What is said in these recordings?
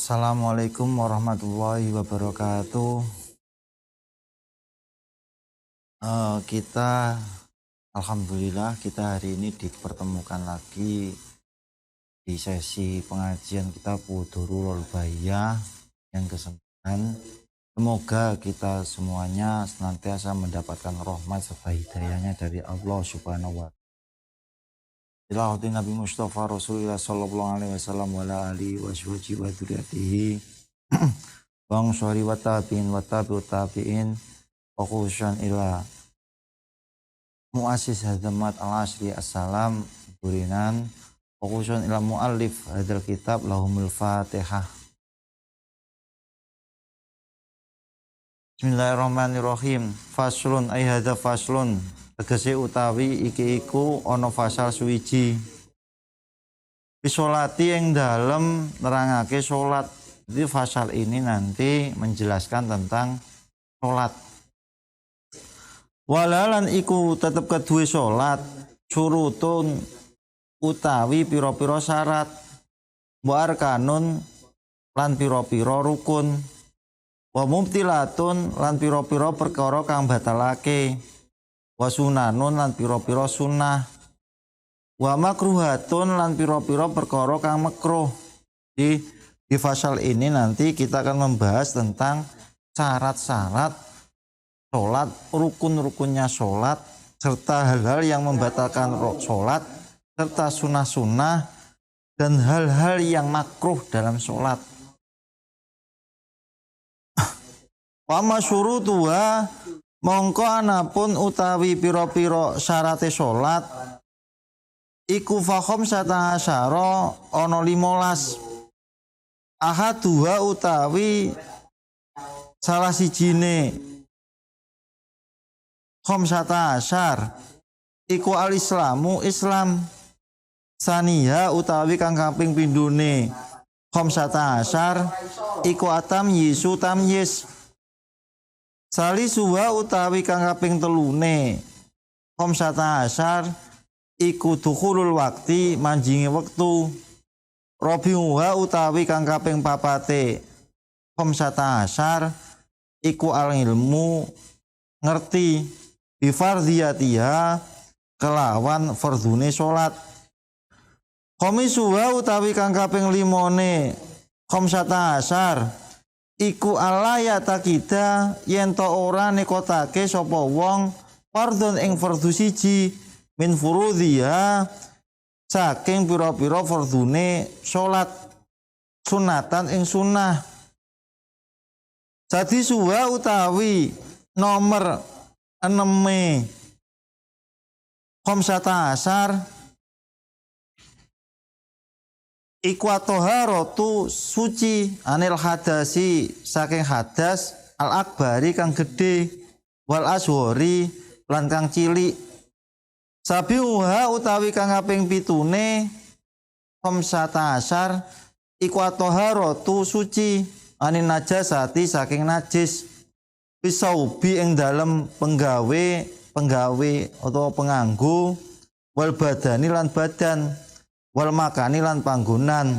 Assalamualaikum warahmatullahi wabarakatuh. Kita Alhamdulillah kita hari ini dipertemukan lagi di sesi pengajian kita Pudurul Bahiyah yang ke-9. Semoga kita semuanya senantiasa mendapatkan rahmat serta hidayahnya dari Allah Subhanahu wa Ta'ala. Nabi Mustafa Rasulullah sallallahu alaihi wasallam wa ala alihi wa sahbihi wa dzurriyyatihi Bang syari wa tabi'in wa tabi'in wa khusyun ila muassis hadamat al-asri assalam burinan wa khusyun ila muallif hadal kitab lahumul fatihah. Bismillahirrahmanirrahim. Faslun ay hadza faslun, tegese utawi iki iku ana fasal suwiji bisolati yang dalam nerangake sholat. Jadi fasal ini nanti menjelaskan tentang sholat. Walalan iku tetep kedue sholat surutun utawi piro-piro syarat wa arkanun lan piro-piro rukun wa mubtilatun lan piro-piro perkara kang batalake wa sunanun lan piro-piro sunnah wa makruhatun lan piro-piro perkara kang makruh. Di fasal ini nanti kita akan membahas tentang syarat-syarat sholat, rukun-rukunnya sholat, serta hal-hal yang membatalkan sholat, serta sunnah-sunnah, dan hal-hal yang makruh dalam sholat. Wa masyurutuha mongko anapun utawi piro-piro syarate sholat iku fakhom sata asyara ono 15. Ahaduha utawi salah sijine khamsata asyar iku al-islamu Islam. Saniha utawi kang kaping pindhone khamsata asyar iku atamyisu tamyiz. Salisuha utawi kang kaping telune khamsata asyar iku dukhulul waqti manjinge wektu. Robiuha utawi kang kaping papate khamsata asyar iku al ilmu ngerti bifardiyatiha kelawan fardune salat. Khamisuha utawi kang kaping 5 khamsata asyar iku alayata kita yen to ora nekotake sapa wong fardhon ing fardhu siji min furudhiha saking pira-pira fardune salat sunatan ing sunnah. Jadi suha utawi nomor 6 khamsata asyar iku at-thaharatu suci anil hadasi saking hadas al akbari kang gedhe wal ashwari lan kang cilik. Sabiuha utawi kang kaping 7 khamsata asyar iku at-thaharatu suci anin najasati saking najis bisaubi ing dalem penggawe utawa penganggo wal badani lan badan wal makani lan panggonan.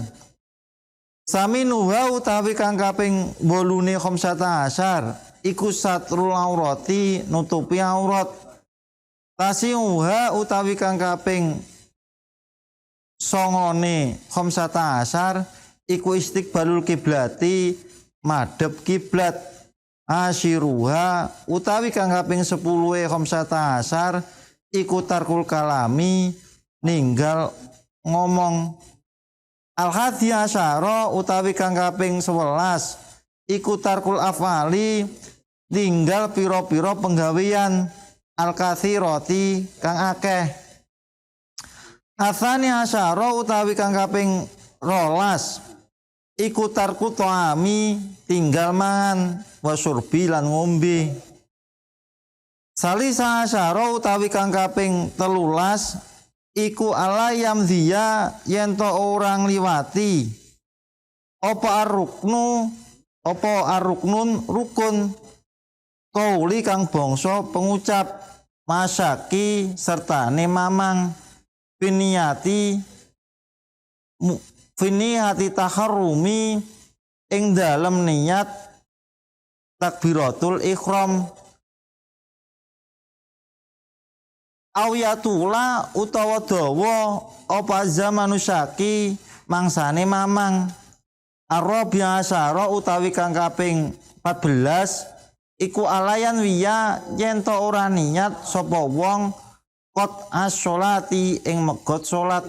Saminuha utawi kang kaping 8 khamsata asyar iku satrul aurati nutupi aurat. Tasiuha utawi kang kaping 9 khamsata asyar iku istiqbalul kiblati madhep kiblat. Asyiruha utawi kang kaping 10 khamsata asyar iku tarkul kalami ninggal ngomong. Al-hadi asyara utawi kang kaping 11 iku tarkul afali ninggal pira-pira penggawean al-katsirati kang akeh. Asani asyara utawi kang kaping 12 iku tarku ta'ami tinggal mangan wasurbi lan ngombe. Salisa asyara utawi kang kaping 13 iku alayam dia yen to orang liwati apa aruknun rukun kauli kang bangsa pengucap masyaki serta mamang finiyati taharrumi ing dalem niat takbiratul ihram. Awyatula utawa dawa apa zamanu syaki mangsane mamang. Arabi'a asyara utawi kang kaping 14 iku alayan wiya yen to ora niat sapa wong qot as-sholati ing megot salat.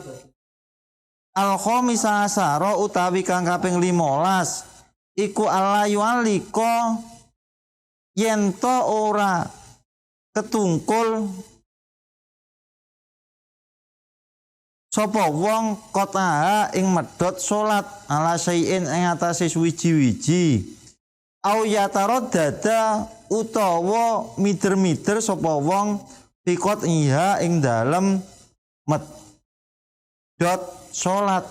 Al-khamisa asyara utawi kang kaping 15 iku alayu alika yen to ora ketungkul sapa wong kotaha ing medhot salat ala sayin ing atase suwiji-wiji au yataraddada utawa mider-mider sapa wong pikot iha ing dalem medhot salat.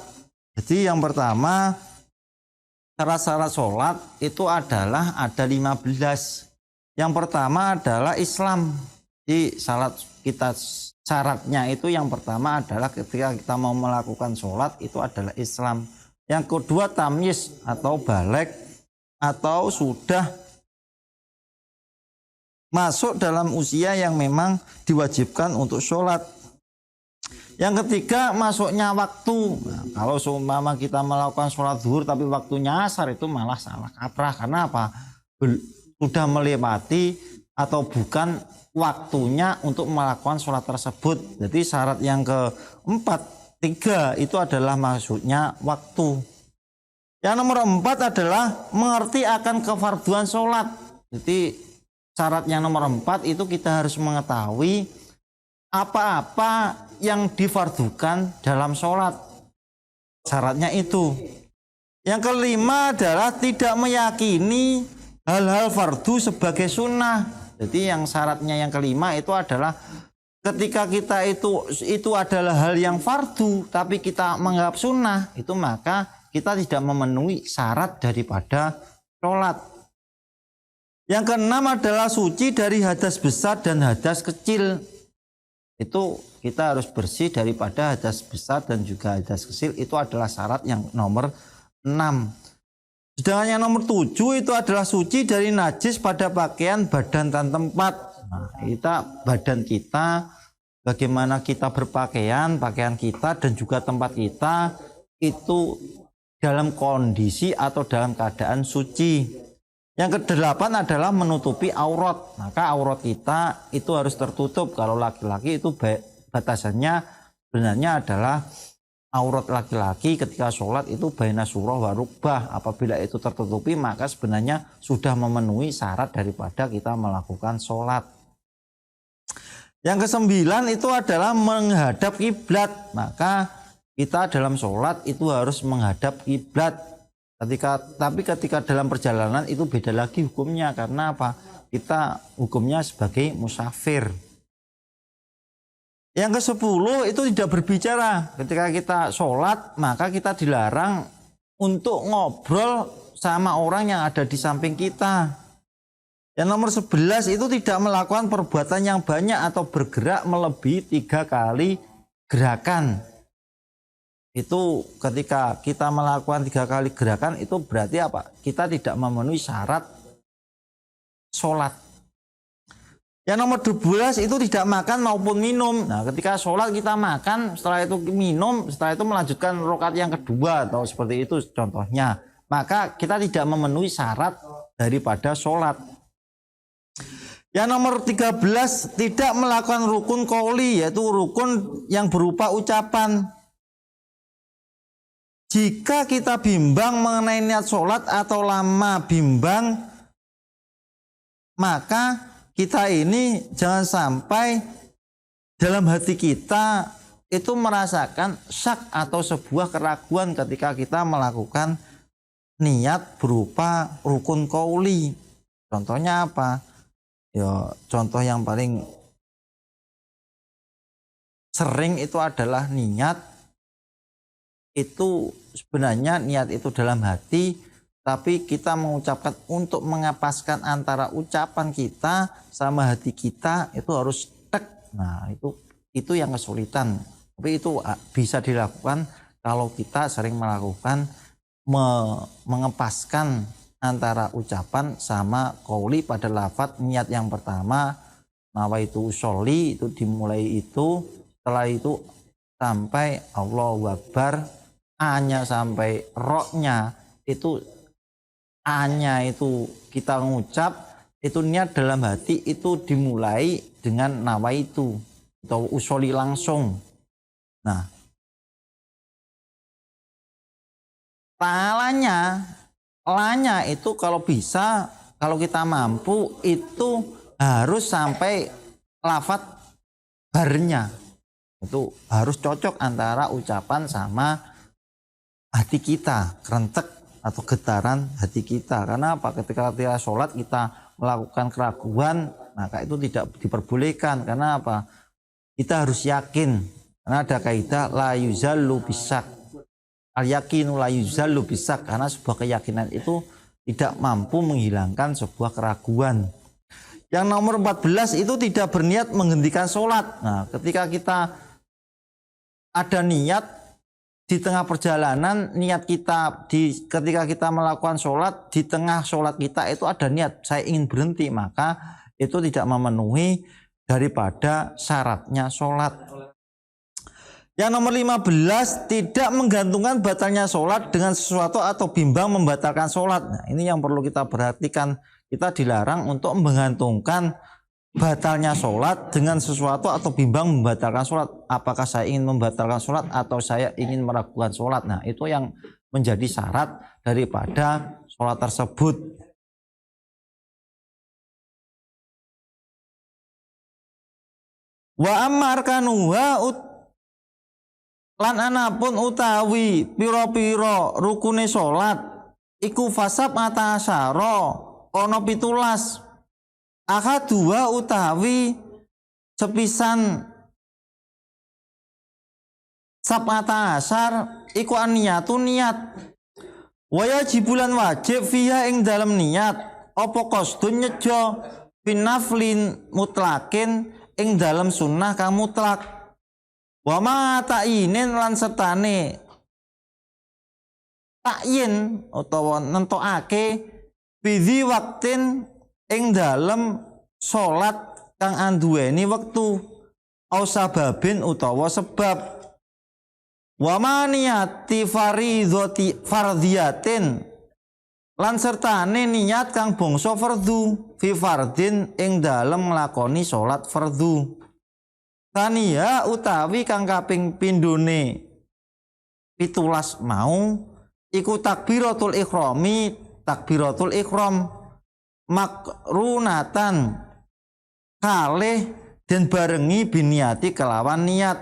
Jadi yang pertama syarat-syarat salat itu adalah ada 15. Yang pertama adalah Islam. Jadi salat kita syaratnya itu yang pertama adalah ketika kita mau melakukan sholat itu adalah Islam. Yang kedua tamyiz atau balik atau sudah masuk dalam usia yang memang diwajibkan untuk sholat. Yang ketiga masuknya waktu. Nah, kalau seumpama kita melakukan sholat zuhur tapi waktunya asar itu malah salah kaprah. Karena apa? Sudah melewati atau bukan waktunya untuk melakukan sholat tersebut. Jadi syarat yang keempat, 3 itu adalah maksudnya waktu. Yang nomor 4 adalah mengerti akan kefarduan sholat. Jadi syarat yang nomor 4 itu kita harus mengetahui apa-apa yang difardukan dalam sholat. Syaratnya itu. Yang kelima adalah tidak meyakini hal-hal fardu sebagai sunnah. Jadi yang syaratnya yang kelima itu adalah ketika kita itu adalah hal yang fardu tapi kita menganggap sunnah, itu maka kita tidak memenuhi syarat daripada sholat. Yang keenam adalah suci dari hadas besar dan hadas kecil. Itu kita harus bersih daripada hadas besar dan juga hadas kecil. Itu adalah syarat yang nomor 6. Sedangkan yang nomor 7 itu adalah suci dari najis pada pakaian, badan, dan tempat. Nah, badan kita, bagaimana kita berpakaian, pakaian kita, dan juga tempat kita, itu dalam kondisi atau dalam keadaan suci. Yang ke-8 adalah menutupi aurat. Maka aurat kita itu harus tertutup. Kalau laki-laki itu batasannya sebenarnya adalah aurat laki-laki ketika sholat itu baina surah wa rukbah. Apabila itu tertutupi maka sebenarnya sudah memenuhi syarat daripada kita melakukan sholat. Yang ke-9 itu adalah menghadap kiblat. Maka kita dalam sholat itu harus menghadap kiblat. Tapi ketika dalam perjalanan itu beda lagi hukumnya. Karena apa? Kita hukumnya sebagai musafir. Yang ke-10 itu tidak berbicara. Ketika kita sholat, maka kita dilarang untuk ngobrol sama orang yang ada di samping kita. Yang nomor 11 itu tidak melakukan perbuatan yang banyak atau bergerak melebihi 3 kali gerakan. Itu ketika kita melakukan 3 kali gerakan itu berarti apa? Kita tidak memenuhi syarat sholat. Yang nomor 12 itu tidak makan maupun minum. Nah, ketika sholat kita makan, setelah itu minum, setelah itu melanjutkan rakaat yang kedua atau seperti itu contohnya. Maka kita tidak memenuhi syarat daripada sholat. Yang nomor 13 tidak melakukan rukun qauli, yaitu rukun yang berupa ucapan. Jika kita bimbang mengenai niat sholat atau lama bimbang, maka kita ini jangan sampai dalam hati kita itu merasakan syak atau sebuah keraguan ketika kita melakukan niat berupa rukun qauli. Contohnya apa? Ya, contoh yang paling sering itu adalah niat itu sebenarnya niat itu dalam hati, tapi kita mengucapkan untuk mengapaskan antara ucapan kita sama hati kita itu harus tek. Nah, itu yang kesulitan. Tapi itu bisa dilakukan kalau kita sering melakukan mengepaskan antara ucapan sama qauli pada lafadz niat yang pertama nawaitu usolli itu dimulai itu, setelah itu sampai Allahu Akbar, A-nya sampai Ro-nya itu, A-nya itu kita ngucap itu niat dalam hati itu dimulai dengan nawaitu atau usolli langsung. Nah, lanya itu kalau bisa, kalau kita mampu itu harus sampai lafadz barnya. Itu harus cocok antara ucapan sama hati kita, kerentek atau getaran hati kita. Karena apa? Ketika sholat kita melakukan keraguan, maka itu tidak diperbolehkan. Karena apa? Kita harus yakin. Karena ada kaidah la yuzallu bisak. Al-yakinu la yuzallu bisak, karena sebuah keyakinan itu tidak mampu menghilangkan sebuah keraguan. Yang nomor 14 itu tidak berniat menghentikan sholat. Nah, ketika kita ada niat di tengah perjalanan, niat kita ketika kita melakukan sholat, di tengah sholat kita itu ada niat, saya ingin berhenti, maka itu tidak memenuhi daripada syaratnya sholat. Yang nomor 15, tidak menggantungkan batalnya sholat dengan sesuatu atau bimbang membatalkan sholat. Nah, ini yang perlu kita perhatikan. Kita dilarang untuk menggantungkan batalnya sholat dengan sesuatu atau bimbang membatalkan sholat. Apakah saya ingin membatalkan sholat atau saya ingin meragukan sholat. Nah, itu yang menjadi syarat daripada sholat tersebut. Wa ammar kanuha lan anapun utawi piro-piro rukune sholat iku fasab mata asyara ono 17. Akadua utawi sepisan sabata asar iku aniyatu niat. Wajibulan wajib fiha ing dalam niat apa qasdun nyejo pinaflin mutlakin ing dalam sunnah kang mutlak. Wa ma ta'inin lan sertane ta'yin utawa nentokake bidhi waktin ing dalem salat kang anduweni wektu au sababin utawa sebab. Wa ma niyati fardhiyatin lan sertane niat kang bangsa fardhu fi fardin ing dalem nglakoni salat fardhu. Taniya utawi kang kaping pindhone 17 mau iku takbiratul ihram makrunatan kalih den barengi biniati kelawan niat.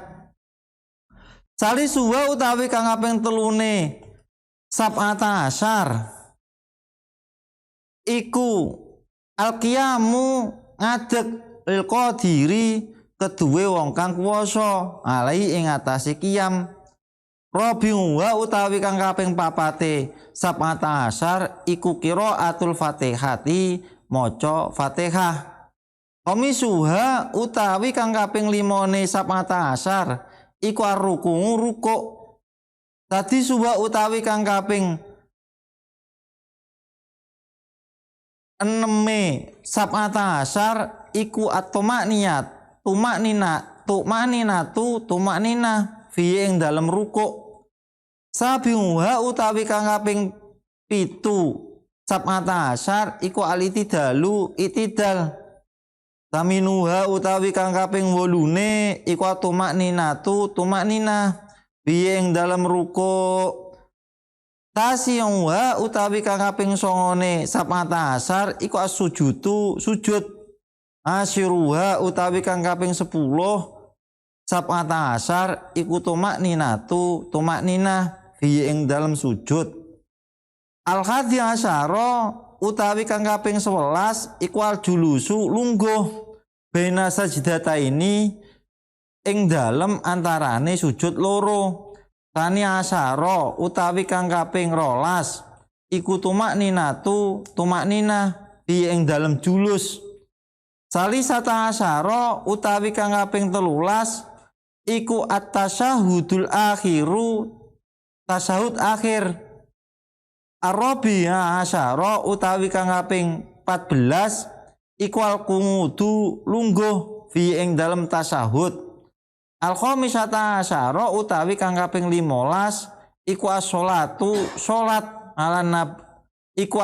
Salisuwa utawi kang kaping telune sab'ata asyar iku al-qiyamu ngadeg lil qadiri keduwe wong kang kuwasa alai ing atase qiyam. Rabi'uha utawi kang kaping papate sab'ata asyar iku qiraatul Fatihati maca Fatihah. Komisuha utawi kang kaping 5 sab'ata asyar iku ar-ruku rukuk. Tadi suwa utawi kang kaping 6 sab'ata asyar iku at-tumakniyat tumaknina fi ing dalem rukuk. Sabiha utawi kang kaping 7 sab'ata asyar iku al-itidalu itidal. Taminuha utawi kang kaping 8 iku tumaknina fi ing dalem rukuk. Tasiyuha utawi kang kaping 9 sab'ata asyar iku as-sujudu sujud. Asyiruha utawi kang kaping 10 sab'ata asyar iku tumaknina fi ing dalem sujud. Al-hadi asyara utawi kang kaping 11 iku al-julusu lungguh bena sajdata ini ing dalem antarane sujud loro. Tani asyara utawi kang kaping 12 iku tumaknina fi ing dalem julus. Salisata asyara utawi kang kaping 13 iku at-tasyahudul akhiru tasyahud akhir. Arabi'a asyara utawi kang kaping 14 iku al-qunudu lungguh fi ing dalem tasyahud. Al-khamisata asyara utawi kang kaping 15 iku as-sholatu salat ala nabi iku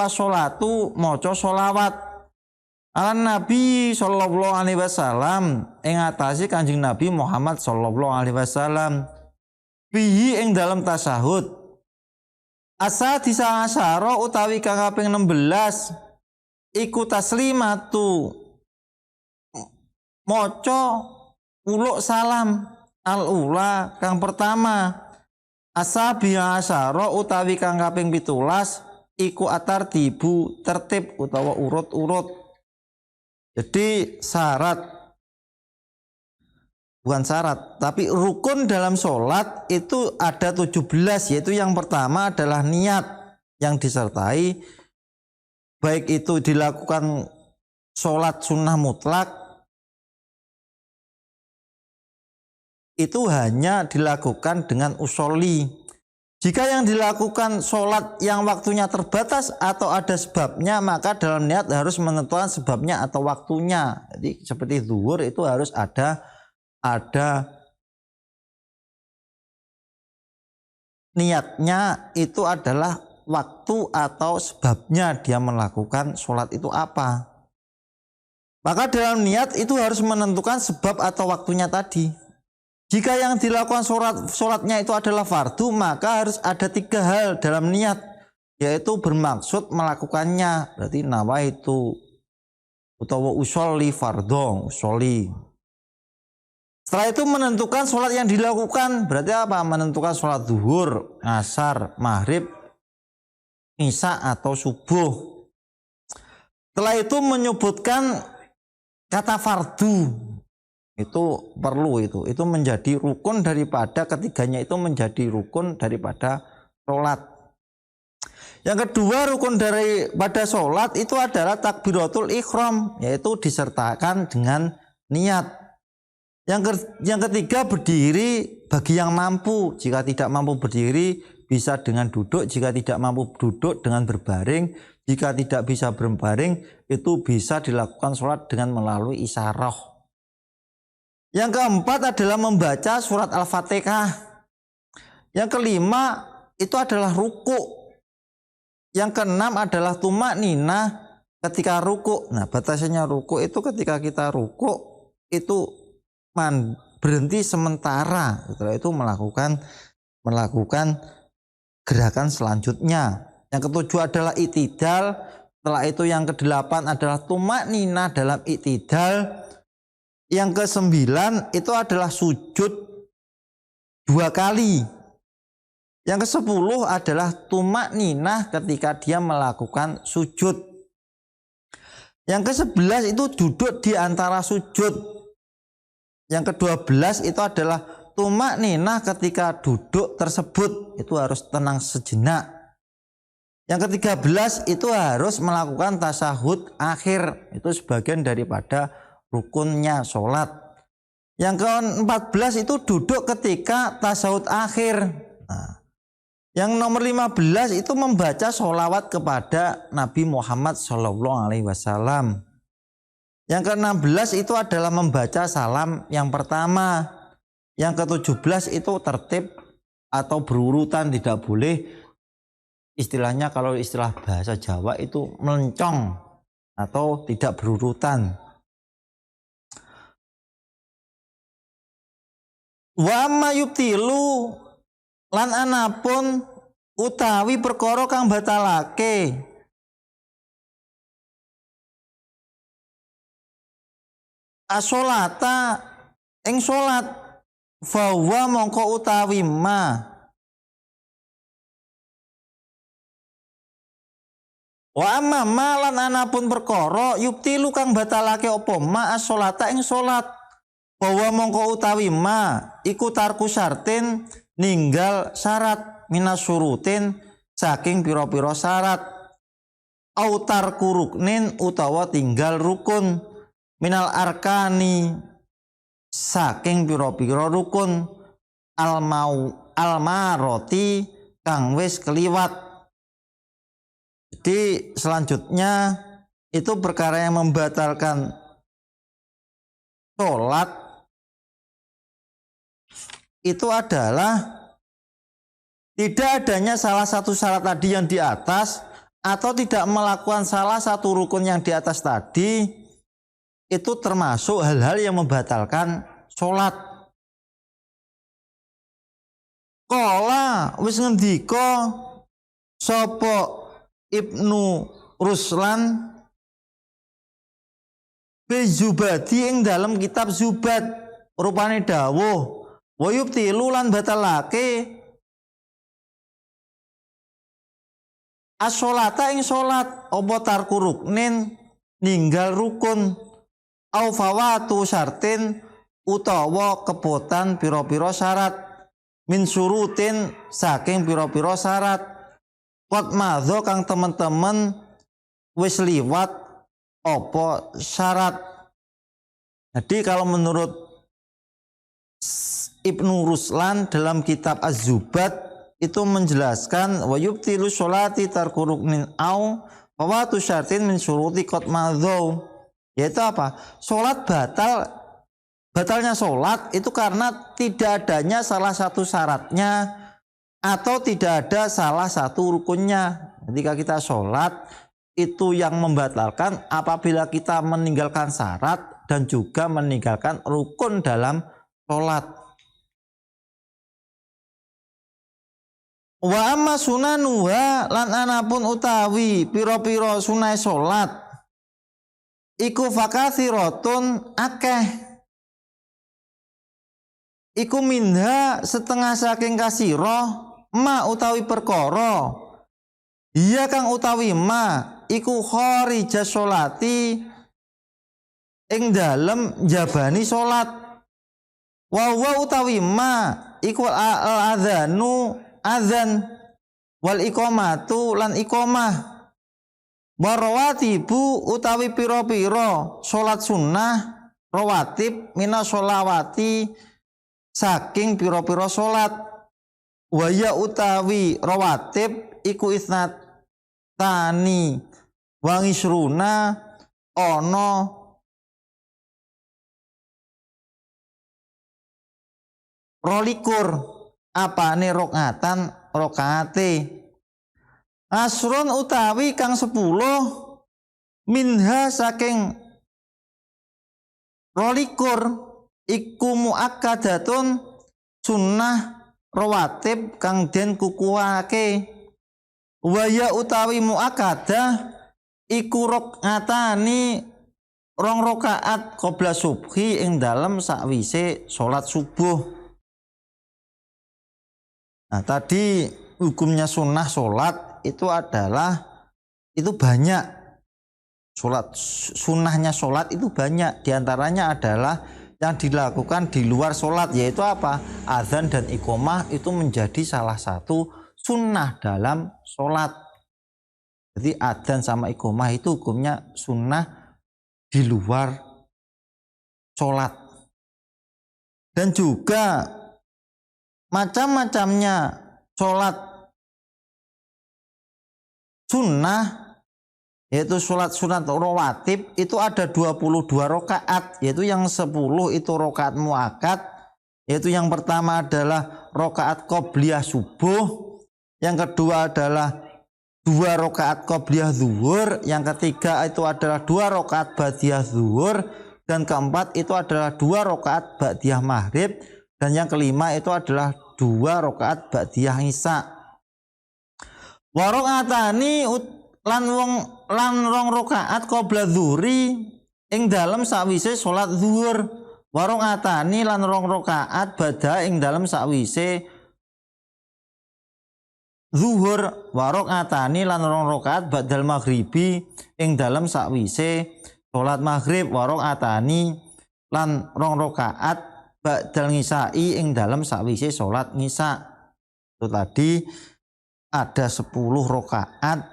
as-sholatu maca sholawat ala nabi sallallahu alaihi wasallam ing atase Kanjeng Nabi Muhammad sallallahu alaihi wasallam fihi ing dalem tasyahud. Asa disa asyara utawi kang kaping 16 iku taslimatu maca uluk salam al ula kang pertama. Asa biya asyara utawi kang kaping 17 iku atartibu tertib utawa urut-urut. Jadi bukan syarat, tapi rukun dalam sholat itu ada 17, yaitu yang pertama adalah niat yang disertai, baik itu dilakukan sholat sunnah mutlak, itu hanya dilakukan dengan usolli. Jika yang dilakukan sholat yang waktunya terbatas atau ada sebabnya, maka dalam niat harus menentukan sebabnya atau waktunya. Jadi seperti zuhur itu harus ada niatnya, itu adalah waktu atau sebabnya dia melakukan sholat itu apa. Maka dalam niat itu harus menentukan sebab atau waktunya tadi. Jika yang dilakukan sholatnya itu adalah fardu, maka harus ada 3 hal dalam niat, yaitu bermaksud melakukannya, berarti nawaitu utawa usolli fardhu, usolli. Setelah itu menentukan sholat yang dilakukan, berarti apa? Menentukan sholat zuhur, asar, maghrib, isya atau subuh. Setelah itu menyebutkan kata fardu, itu perlu, itu menjadi rukun daripada ketiganya, itu menjadi rukun daripada sholat. Yang kedua rukun daripada sholat itu adalah takbiratul ikhram, yaitu disertakan dengan niat. Yang ketiga berdiri bagi yang mampu. Jika tidak mampu berdiri bisa dengan duduk, jika tidak mampu duduk dengan berbaring, jika tidak bisa berbaring itu bisa dilakukan sholat dengan melalui isyarah. Yang keempat adalah membaca surat Al-Fatihah. Yang kelima itu adalah ruku. Yang keenam adalah tumakninah ketika ruku. Nah, batasannya ruku itu ketika kita ruku itu berhenti sementara, setelah itu melakukan gerakan selanjutnya. Yang ketujuh adalah i'tidal. Setelah itu yang kedelapan adalah tumakninah dalam i'tidal. Yang kesembilan itu adalah sujud 2 kali. Yang ke-10 adalah tumakninah ketika dia melakukan sujud. Yang ke-11 itu duduk di antara sujud. Yang ke-12 itu adalah tumakninah ketika duduk tersebut, itu harus tenang sejenak. Yang ke-13 itu harus melakukan tasyahud akhir, itu sebagian daripada rukunnya sholat. Yang ke-14 itu duduk ketika tasyahud akhir. Nah, yang nomor 15 itu membaca sholawat kepada Nabi Muhammad SAW. Yang ke-16 itu adalah membaca salam yang pertama. Yang ke-17 itu tertib atau berurutan, tidak boleh istilahnya, kalau istilah bahasa Jawa itu melencong atau tidak berurutan. Wa ma yubtilu lan anapun utawi perkara kang batalake asolata ing salat, fawa mongko utawi ma wa amma malan anapun perkara yubtilu kang batalake apa ma asolata ing salat, fawa mongko utawi ma iku tarku syartin ninggal syarat, minas syurutin saking pira-pira syarat, autar kuruknin utawa tinggal rukun, minal arkani saking pira-pira rukun, almaroti kang wis keliwat, Jadi selanjutnya itu perkara yang membatalkan sholat itu adalah tidak adanya salah satu syarat tadi yang di atas atau tidak melakukan salah satu rukun yang di atas tadi, itu termasuk hal-hal yang membatalkan sholat. Qala wis ngendika sapa Ibnu Ruslan Bezubadi ing dalam kitab Zubat, rupane dawuh wa yubtilu lan batalake as-sholata ing sholat apa tarku ruknin ninggal rukun au fawatu syartin utawa kepotan pira-pira syarat min surutin saking pira-pira syarat qad madho kang temen-temen wis liwat apa syarat. Jadi kalau menurut Ibnu Ruslan dalam kitab Az-Zubat itu menjelaskan wa yubtilu sholati tarku ruknin au fawatu syartin min syuruti qad madho, yaitu apa? Sholat batalnya sholat itu karena tidak adanya salah satu syaratnya atau tidak ada salah satu rukunnya. Ketika kita sholat itu yang membatalkan apabila kita meninggalkan syarat dan juga meninggalkan rukun dalam sholat. Wa amma sunanuha lan anapun utawi piro-piro sunai sholat iku fakathiratun akeh, iku minha setengah saking kasiro ma utawi perkara iya kang utawi ma iku kharija sholati ing dalem jabani sholat wa utawi ma iku al-adzanu adzan wal iqamatu lan iqamah warawatibu utawi piro-piro sholat sunnah rawatib mina sholawati saking piro-piro sholat waya utawi rawatib iku isnat tani wangisruna ono rolikur apane rokatan rokaate asrun utawi kang 10 minha saking rolikur iku muakkadatun sunnah rawatib kang den kukuhake waya utawi muakkadah iku rokatani rong rokaat qabla subhi ing dalem sakwise salat subuh. Nah tadi hukumnya sunnah sholat itu adalah itu banyak, sholat sunnahnya sholat itu banyak, diantaranya adalah yang dilakukan di luar sholat, yaitu apa? Adzan dan iqomah itu menjadi salah satu sunnah dalam sholat. Jadi adzan sama iqomah itu hukumnya sunnah di luar sholat. Dan juga macam-macamnya sholat sunnah, yaitu sholat sunat rawatib itu ada 22 rakaat, yaitu yang 10 itu rakaat muakkad, yaitu yang pertama adalah rakaat qobliyah subuh, yang kedua adalah 2 rakaat qobliyah zuhur, yang ketiga itu adalah 2 rakaat ba'diyah zuhur, dan keempat itu adalah 2 rakaat ba'diyah maghrib, dan yang kelima itu adalah 2 rakaat ba'diyah isya. Wa rakaatani lan rong rakaat qabla zuhri ing dalem sakwise salat zuhur. Wa rakaatani lan rong rakaat ba'da ing dalem sakwise zuhur. Wa rakaatani lan rong rakaat ba'dal maghribi ing dalem sakwise salat maghrib. Wa rakaatani lan rong rakaat ba'dal ngisai ing dalem sakwise salat ngisa. Itu tadi ada 10 rakaat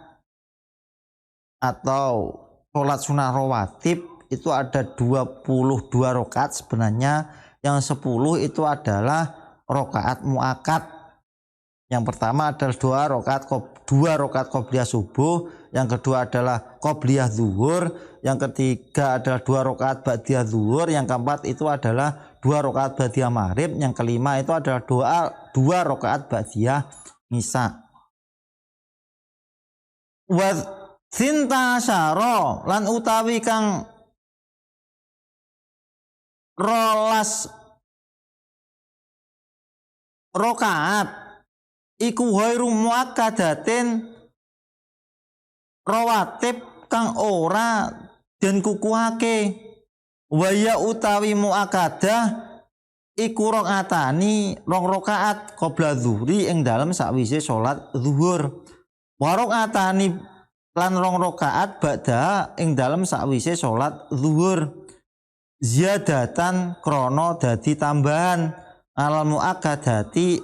atau salat sunah rawatib itu ada 22 rakaat sebenarnya, yang 10 itu adalah rakaat muakkad. Yang pertama adalah dua rakaat qobliyah subuh, yang kedua adalah qobliyah zuhur, yang ketiga adalah 2 rakaat ba'diyah zuhur, yang keempat itu adalah 2 rakaat ba'diyah maghrib, yang kelima itu adalah 2 rakaat ba'diyah isya. Wa sinta asyara lan utawi kang rolas rakaat iku ghairu muakkadatin rawatib kang ora den kukuhake. Waya utawi muakkadah iku rakaatani 2 rakaat qabla zuhri ing dalem sakwise salat zuhur. Wa rakaatani lan 2 rakaat ba'da ing dalem sakwise salat zuhur. Ziyadatan krana dadi tambahan alal muakkadati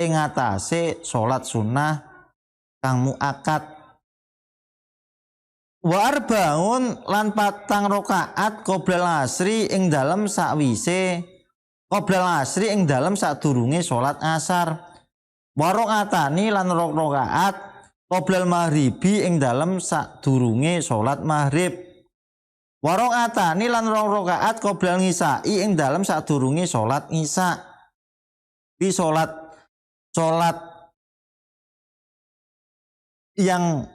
ing atase salat sunah kang muakkad. Wa arbaun lan 4 rakaat qoblal asri ing dalem sakwise qoblal asri ing dalem sadurunge salat asar. Wa rakaatani lan 2 rakaat qoblal maghribi ing dalem sadurunge salat maghrib. Wa rakaatani lan 2 rakaat qoblal ngisai ing dalem sadurunge salat isya. Di salat yang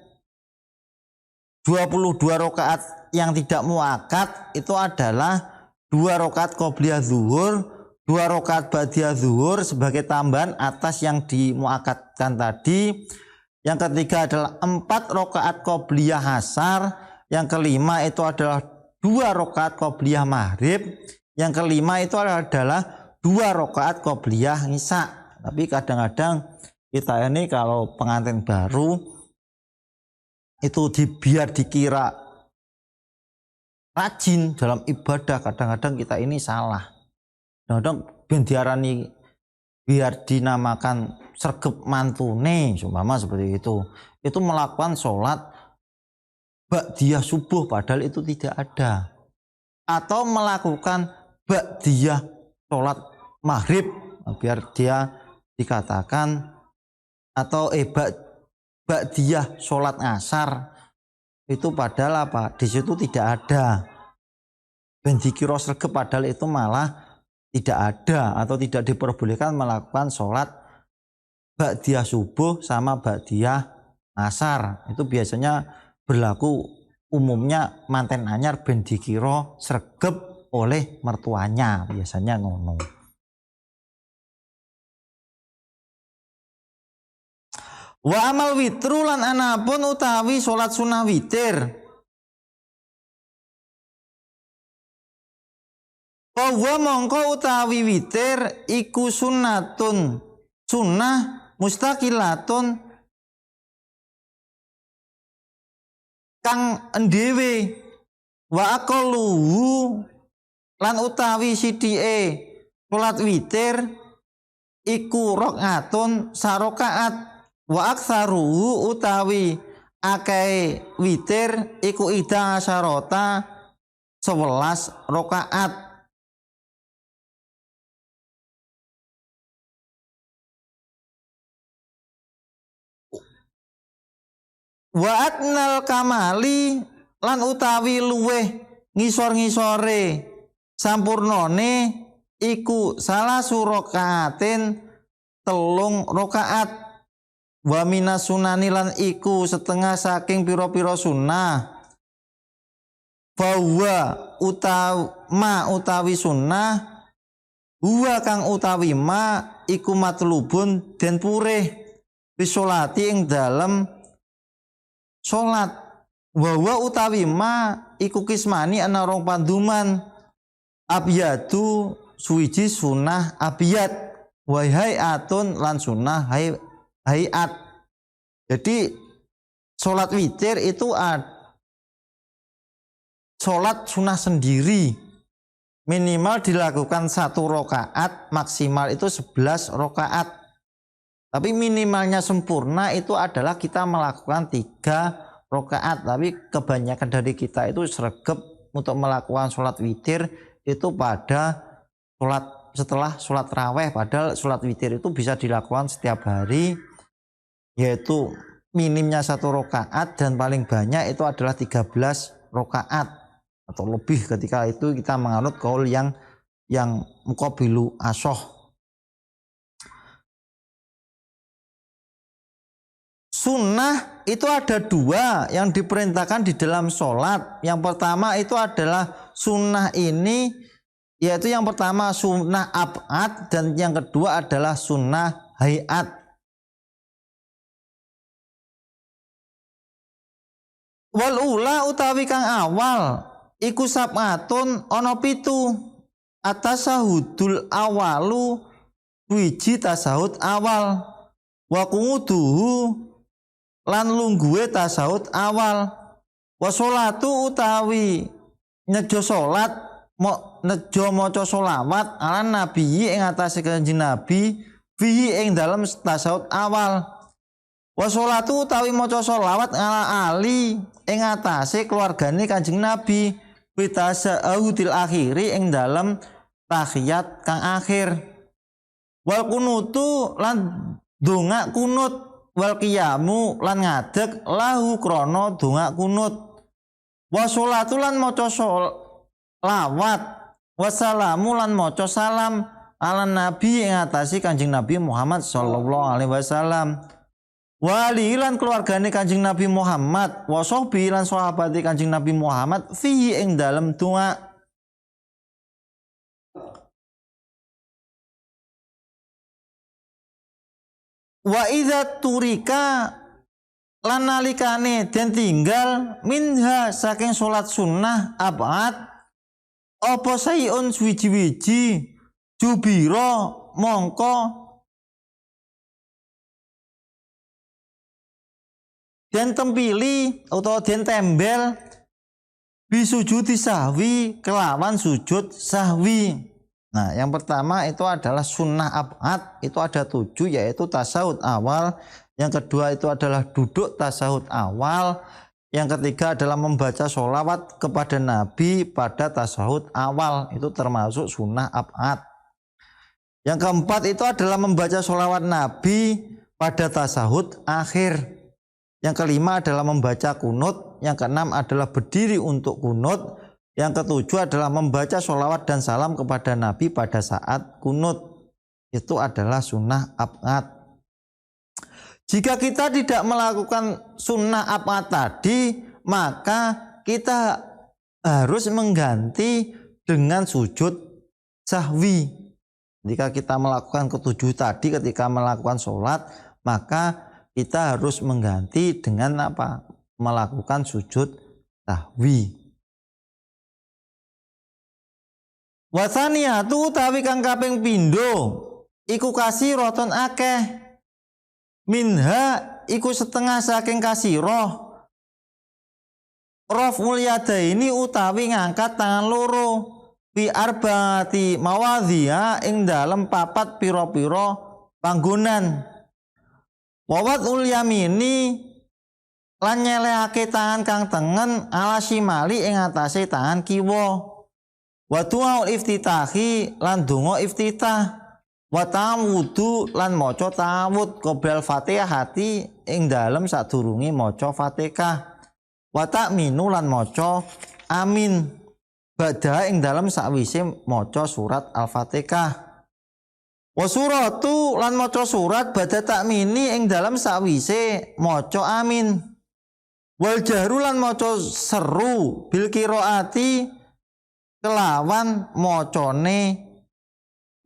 22 rakaat yang tidak muakkad itu adalah 2 rakaat qobliyah zuhur, 2 rakaat ba'diyah zuhur sebagai tambahan atas yang dimuakkadkan tadi. Yang ketiga adalah 4 rakaat qobliyah asar, yang kelima itu adalah 2 rakaat qobliyah maghrib, yang kelima itu adalah 2 rakaat qobliyah isya. Tapi kadang-kadang kita ini kalau pengantin baru itu biar dikira rajin dalam ibadah, kadang-kadang kita ini salah. Kadang-kadang biar dinamakan sregep mantune, umpama seperti itu melakukan sholat ba'diyah subuh padahal itu tidak ada, atau melakukan ba'diyah sholat maghrib biar dia dikatakan, atau ba'diyah sholat asar itu padahal apa? Di situ tidak ada. Ben dikira sregep padahal itu malah tidak ada atau tidak diperbolehkan melakukan sholat ba'diyah subuh sama ba'diyah asar. Itu biasanya berlaku umumnya manten anyar ben dikira sregep oleh mertuanya, biasanya ngono. Wa amal witru lan anapun utawi salat sunah witir. Wa mongko utawi witir iku sunnatun sunnah mustaqilatun kang endewe. Wa aqalluhu lan utawi sithike salat witir iku rakaatun sarakaat. Wa aktsaruhu utawi akeh witir iku ida syarota 11 rakaat. Wa adnal kamali lan utawi luweh ngisor-ngisore sampurnane iku salah surakaatin 3 rakaat. Wa minas sunani lan iku setengah saking pira-pira sunnah. Bahwa utawi sunnah huwa kang utawi ma iku matlubun den purih bisolati ing dalem salat. Bahwa utawi ma iku kismani ana 2 panduman. Abiyatu suwiji sunnah abiyat wa hayatun lan sunnah hayat. Jadi sholat witir itu sholat sunnah sendiri, minimal dilakukan 1 rakaat, maksimal itu 11 rakaat. Tapi minimalnya sempurna itu adalah kita melakukan 3 rakaat. Tapi kebanyakan dari kita itu sregep untuk melakukan sholat witir itu pada sholat setelah sholat raweh, padahal sholat witir itu bisa dilakukan setiap hari, yaitu minimnya 1 rakaat dan paling banyak itu adalah 13 rakaat atau lebih ketika itu kita menganut kaul yang muqabilu asoh. Sunnah itu ada 2 yang diperintahkan di dalam sholat. Yang pertama itu adalah sunnah ini, yaitu yang pertama sunnah ab'ad dan yang kedua adalah sunnah hayat. Wal ula utawi kang awal iku sab'atun ana 7. Atasahudul awalu wiji tasahud awal wa quduhu lan lungguhe tasahud awal wa sholatu utawi nejo salat nejo maca sholawat ala nabi ing atase Kanjeng Nabi fihi ing dalem tasahud awal wa sholatu utawi maca sholawat ala ali ing atase keluargane Kanjeng Nabi bitasahudil akhiri ing dalem tahiyat kang akhir wal kunutu lan donga kunut wal qiyamu lan ngadeg lahu krana donga kunut wa sholatu lan maca sholawat wassalamu lan maca salam ala nabi ing atase Kanjeng Nabi Muhammad sallallahu alaihi wasallam wali lan keluargane Kanjeng Nabi Muhammad wa sahbi lan sahabate Kanjeng Nabi Muhammad fihi ing dalem donga. Wa idza turika lan nalikane den tinggal minha saking salat sunnah ab'ad apa sayun suwiji-wiji jubira mongko den tempili utawa den tembel bisujudi sahwi kelawan sujud sahwi. Nah, yang pertama itu adalah sunnah ab'ad, itu ada 7 yaitu tasahud awal, yang kedua itu adalah duduk tasahud awal, yang ketiga adalah membaca sholawat kepada Nabi pada tasahud awal, itu termasuk sunnah ab'ad. Yang keempat itu adalah membaca sholawat Nabi pada tasahud akhir. Yang kelima adalah membaca kunut, yang keenam adalah berdiri untuk kunut. Yang ketujuh adalah membaca sholawat dan salam kepada Nabi pada saat kunut. Itu adalah sunnah ab'ad. Jika kita tidak melakukan sunnah ab'ad tadi, maka kita harus mengganti dengan sujud sahwi. Jika kita melakukan ketujuh tadi ketika melakukan sholat, maka kita harus mengganti dengan apa? Melakukan sujud sahwi. Wasaniyatu utawi kang kaping pindho iku kasiroton akeh minha iku setengah saking kasiro raf'ul yadaini utawi ngangkat tangan loro fi arba'ati mawadhi'a ing dalem 4 pira-pira panggonan wawat ul yamini lan nyelehake tangan kang tengen ala shimali ing atase tangan kiwa wa du'aul iftitahi lan donga iftitah wa ta'awudu lan maca ta'awud qoblal fatihati ing dalem sadurunge maca fatihah wa ta'minu lan maca amin badha ing dalem sakwise maca surat al-fatihah wa suratu lan maca surat badha ta'mini ing dalem sakwise maca amin wal jahru lan maca seru bil qiraati kelawan mocone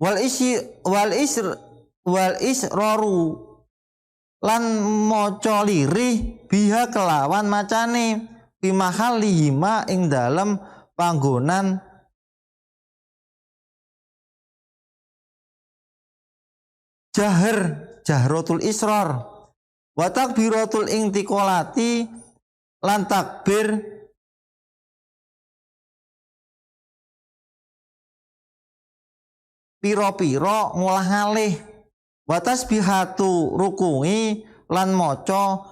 wal israru lan maca lirih biha kelawan macane bimahalihima ing dalem panggonan jahratul israr wa takbiratul intiqalati lan takbir piro-piro ngolah ngalih wa tasbihatu rukungi lan maca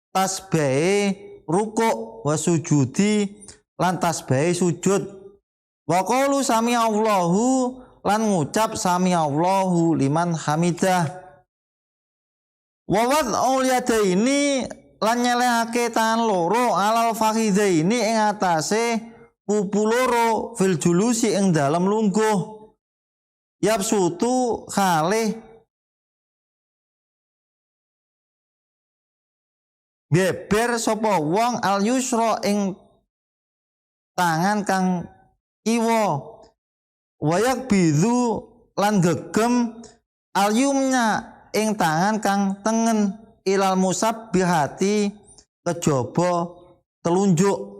tasbih rukuk wa sujudi lan tasbih sujud Wa qalu sami Allahu lan ngucap sami Allahu liman hamidah. Wa wad'ul yadaini lan nyelehake tangan loro alal fakhidaini ing atase pupu loro fil julusi ing dalem lungguh. Yapsutu khalih beber sapa wong al yusra ing tangan kang kiwa. Wayak bidu lan gegem al yumna ing tangan kang tengen ilal musabbihati kejaba telunjuk.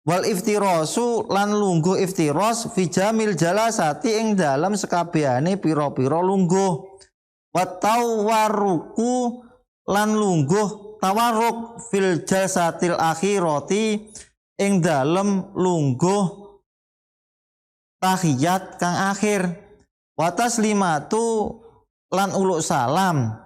Wal iftirasu lan lungguh iftiras fi jamil jalasati ing dalam sekabehane pira-pira lungguh. Wat tawarruku lan lungguh tawarruk fil jalsatil akhirati ing dalam lungguh tahiyat kang akhir. Wa taslimatu lan uluk salam.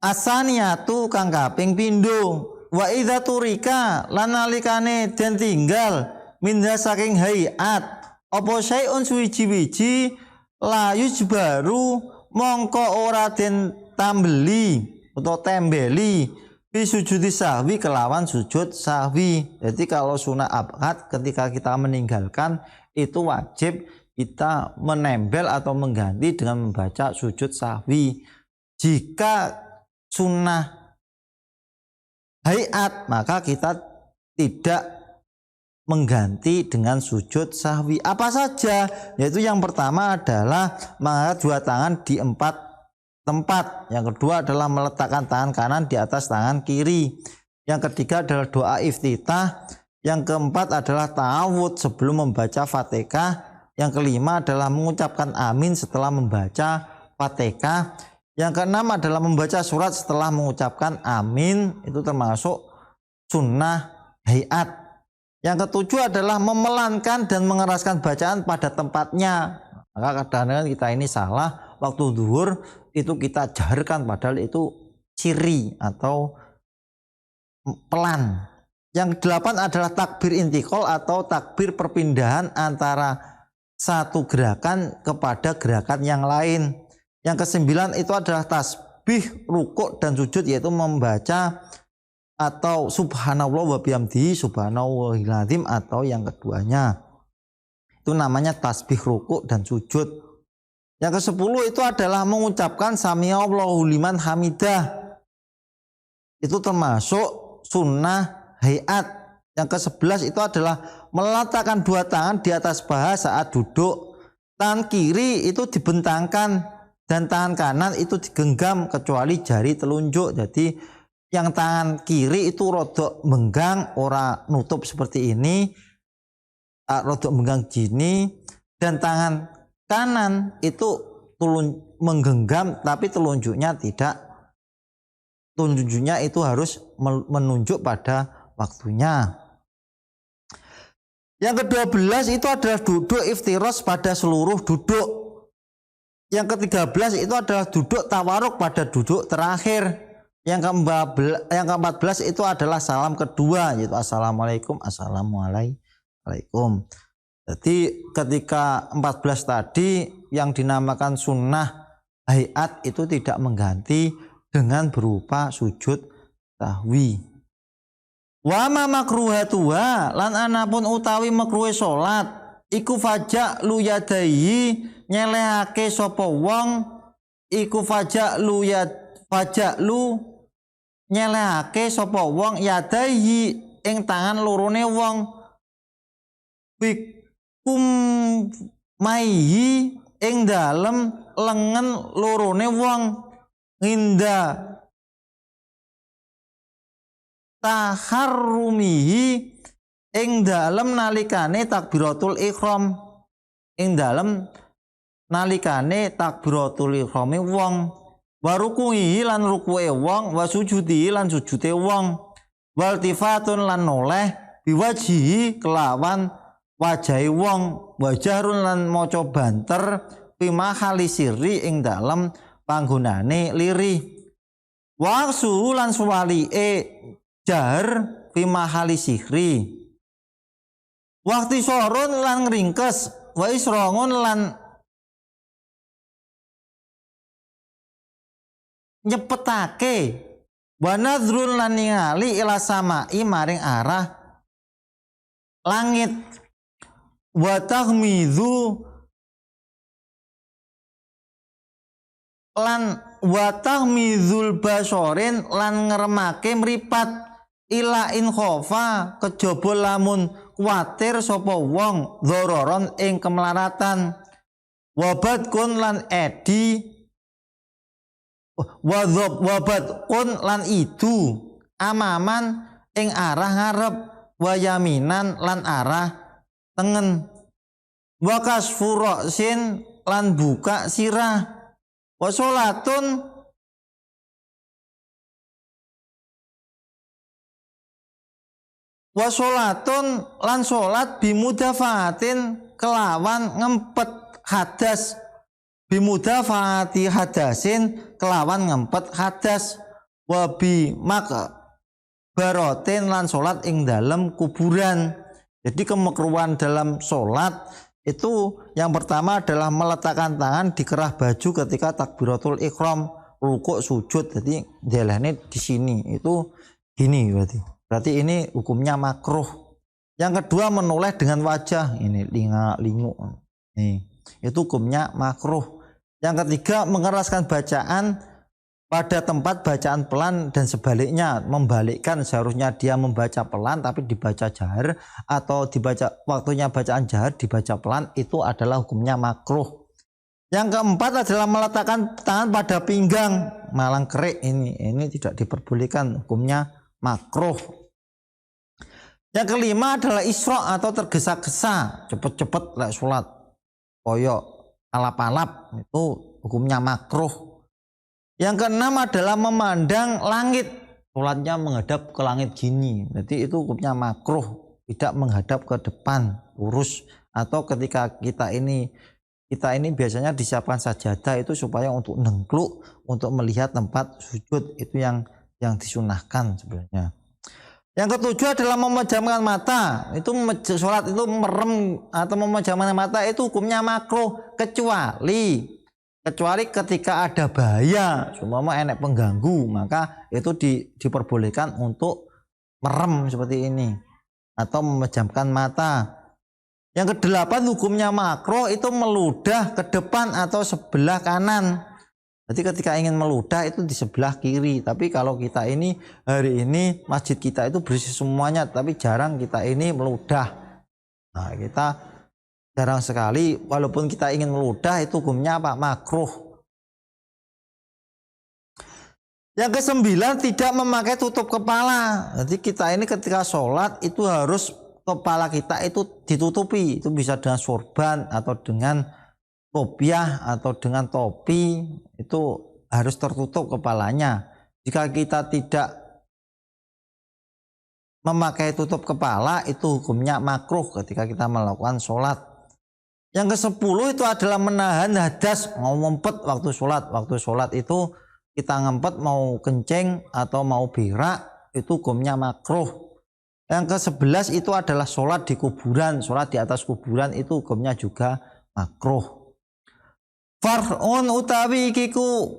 Asaniyatu kang kaping pindho. Wa idza turika lan nalikane den tinggal minha saking hayat apa syai'un suwiji-wiji la yujbaru mongko ora den tambeli utawa tembeli fi sujudi sahwi kelawan sujud sahwi. Jadi kalau sunah abad ketika kita meninggalkan itu wajib kita menembel atau mengganti dengan membaca sujud sahwi. Jika sunnah hayat maka kita tidak mengganti dengan sujud sahwi. Apa saja? Yaitu yang pertama adalah mengangkat dua tangan di 4 tempat. Yang kedua adalah meletakkan tangan kanan di atas tangan kiri. Yang ketiga adalah doa iftitah. Yang keempat adalah ta'awud sebelum membaca Fatihah. Yang kelima adalah mengucapkan amin setelah membaca Fatihah. Yang keenam adalah membaca surat setelah mengucapkan amin. Itu termasuk sunnah hayat. Yang ketujuh adalah memelankan dan mengeraskan bacaan pada tempatnya. Maka kadang-kadang kita ini salah. Waktu zuhur itu kita jaharkan padahal itu sirri atau pelan. Yang delapan adalah takbir intikal atau takbir perpindahan antara satu gerakan kepada gerakan yang lain. Yang kesembilan itu adalah tasbih, rukuk dan sujud, yaitu membaca atau subhanallah wa bihamdihi subhanallahil azim atau yang keduanya. Itu namanya tasbih, rukuk dan sujud. Yang kesepuluh itu adalah mengucapkan samiallahu liman hamidah. Itu termasuk sunnah hayat. Yang ke-11 itu adalah meletakkan dua tangan di atas paha saat duduk. Tangan kiri itu dibentangkan dan tangan kanan itu digenggam kecuali jari telunjuk. Jadi yang tangan kiri itu rodok menggang, ora nutup seperti ini, rodok menggang gini, dan tangan kanan itu menggenggam tapi telunjuknya tidak. Telunjuknya itu harus menunjuk pada waktunya. Yang ke-12 itu adalah duduk iftiras pada seluruh duduk. Yang ke-13 itu adalah duduk tawaruk pada duduk terakhir. Yang ke-14 itu adalah salam kedua, yaitu assalamualaikum, assalamualaikum. Jadi ketika 14 tadi yang dinamakan sunnah hayat itu tidak mengganti dengan berupa sujud sahwi. Wa ma makruhatuha lan anapun utawi makruhe salat iku fajak lu yadaihi nyelehake sapa wong iku fajak lu nyelehake sapa wong yadaihi ing tangan lorone wong bikum maihi ing dalem lengen lorone wong nginda taharrumihi ing dalem nalikane takbiratul ihram. Ing dalem nalikane takbiratul ihrame wong, wa rukuhi lan rukuke wong, wa sujudi lan sujude wong, wal tifatun lan noleh biwajihi kelawan wajahe wong, wajarun lan maca banter pimahali sirri ing dalem panggonane lirih, wa su lan suwalike jar pimahali sihri. Waktu sorun lan ngringkes, wa isrongun lan nyepetake, wa nadrun lan ningali ila samai maring arah langit, wa tahmidzu lan wa tahmizul basorin lan ngremake mripat ila in khofa kejaba lamun kuwatir sapa wong dzororon ing kemelaratan, wabat kun lan edi wabat kun lan idu amaman ing arah ngarep, wayaminan lan arah tengen, wakas furosin lan buka sirah, wasolatun lan solat bimudafaatin kelawan ngempet hadas, bimudafaati hadasin kelawan ngempet hadas, wabi mak barotin lan solat ing dalam kuburan. Jadi kemakruhan dalam solat itu yang pertama adalah meletakkan tangan di kerah baju ketika takbiratul ihram, rukuk, sujud. Jadi delehne di sini itu gini berarti ini hukumnya makruh. Yang kedua menoleh dengan wajah, ini lingu nih, itu hukumnya makruh. Yang ketiga mengeraskan bacaan pada tempat bacaan pelan dan sebaliknya, membalikkan, seharusnya dia membaca pelan tapi dibaca jahar, atau dibaca waktunya bacaan jahar dibaca pelan, itu adalah hukumnya makruh. Yang keempat adalah meletakkan tangan pada pinggang, malang kerik, ini tidak diperbolehkan, hukumnya makruh. Yang kelima adalah isra' atau tergesa-gesa, cepet-cepet lek sholat koyok alap-alap, itu hukumnya makruh. Yang keenam adalah memandang langit, sholatnya menghadap ke langit gini, berarti itu hukumnya makruh, tidak menghadap ke depan lurus. Atau ketika kita ini biasanya disiapkan sajadah itu supaya untuk nengkluk, untuk melihat tempat sujud, itu yang disunahkan sebenarnya. Yang ketujuh adalah memejamkan mata, itu sholat itu merem atau memejamkan mata itu hukumnya makruh, kecuali ketika ada bahaya, seumpama enek pengganggu, maka itu diperbolehkan untuk merem seperti ini atau memejamkan mata. Yang kedelapan hukumnya makruh itu meludah ke depan atau sebelah kanan. Jadi ketika ingin meludah itu di sebelah kiri, tapi kalau kita ini hari ini masjid kita itu bersih semuanya, tapi jarang kita ini meludah. Nah, kita jarang sekali, walaupun kita ingin meludah itu hukumnya apa? Makruh. Yang kesembilan tidak memakai tutup kepala. Jadi kita ini ketika sholat itu harus kepala kita itu ditutupi, itu bisa dengan sorban atau dengan kopiah atau dengan topi, itu harus tertutup kepalanya. Jika kita tidak memakai tutup kepala itu hukumnya makruh ketika kita melakukan sholat. Yang ke-10 itu adalah menahan hadas, mau ngempet waktu sholat. Waktu sholat itu kita ngempet mau kencing atau mau berak, itu hukumnya makruh. Yang ke-11 itu adalah sholat di kuburan, sholat di atas kuburan itu hukumnya juga makruh. Far'un utawi ikiku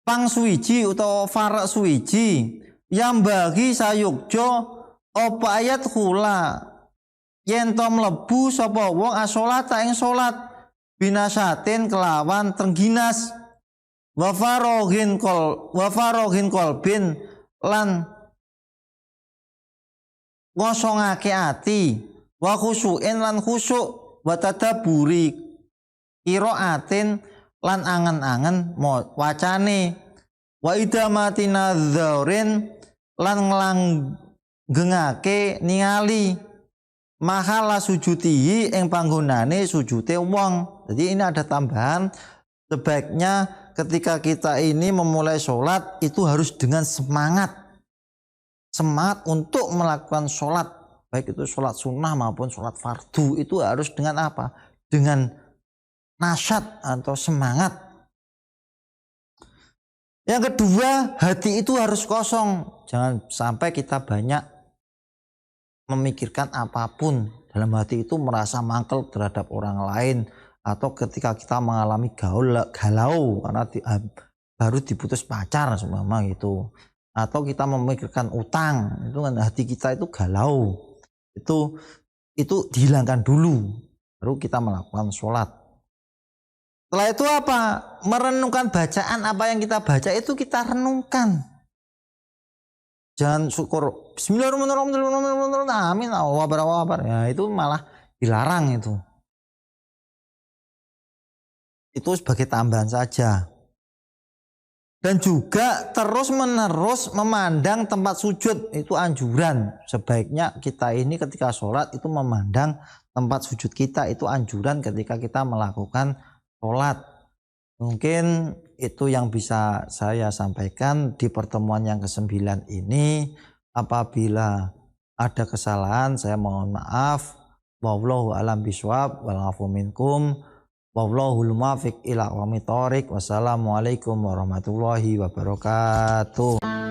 pang suwiji utawa far suwiji yang bagi sayukjo apa ayat hula yen to mlebu sapa wong asolata ing salat binasatin kelawan tengginas wa faroghin kolbin lan ngosongake ati wa khusyuin lan khusyuk wa tadabburi qiraatin lan angen-angen wacane wa idamati nadzarin lan nglanggengake ningali mahala sujutihi ing panggonane sujute wong. Jadi ini ada tambahan, sebaiknya ketika kita ini memulai sholat itu harus dengan semangat untuk melakukan sholat, baik itu sholat sunnah maupun sholat fardu, itu harus dengan apa? Dengan nasyat atau semangat. Yang kedua, hati itu harus kosong, jangan sampai kita banyak memikirkan apapun dalam hati itu merasa mangkel terhadap orang lain, atau ketika kita mengalami galau karena baru diputus pacar seumpama gitu, atau kita memikirkan utang, itu kan hati kita itu galau, itu dihilangkan dulu, baru kita melakukan sholat. Setelah itu apa? Merenungkan bacaan apa yang kita baca itu kita renungkan. Jangan syukur Bismillahirrahmanirrahim, amin, Allah akbar. Ya itu malah dilarang itu. Itu sebagai tambahan saja. Dan juga terus-menerus memandang tempat sujud, itu anjuran. Sebaiknya kita ini ketika sholat itu memandang tempat sujud kita, itu anjuran ketika kita melakukan sholat. Mungkin itu yang bisa saya sampaikan di pertemuan yang ke-9 ini. Apabila ada kesalahan saya mohon maaf. Wallahu a'lam bishawab wal 'afu minkum. Wallahul muwaffiq ila aqwamit thoriq. Wassalamualaikum warahmatullahi wabarakatuh.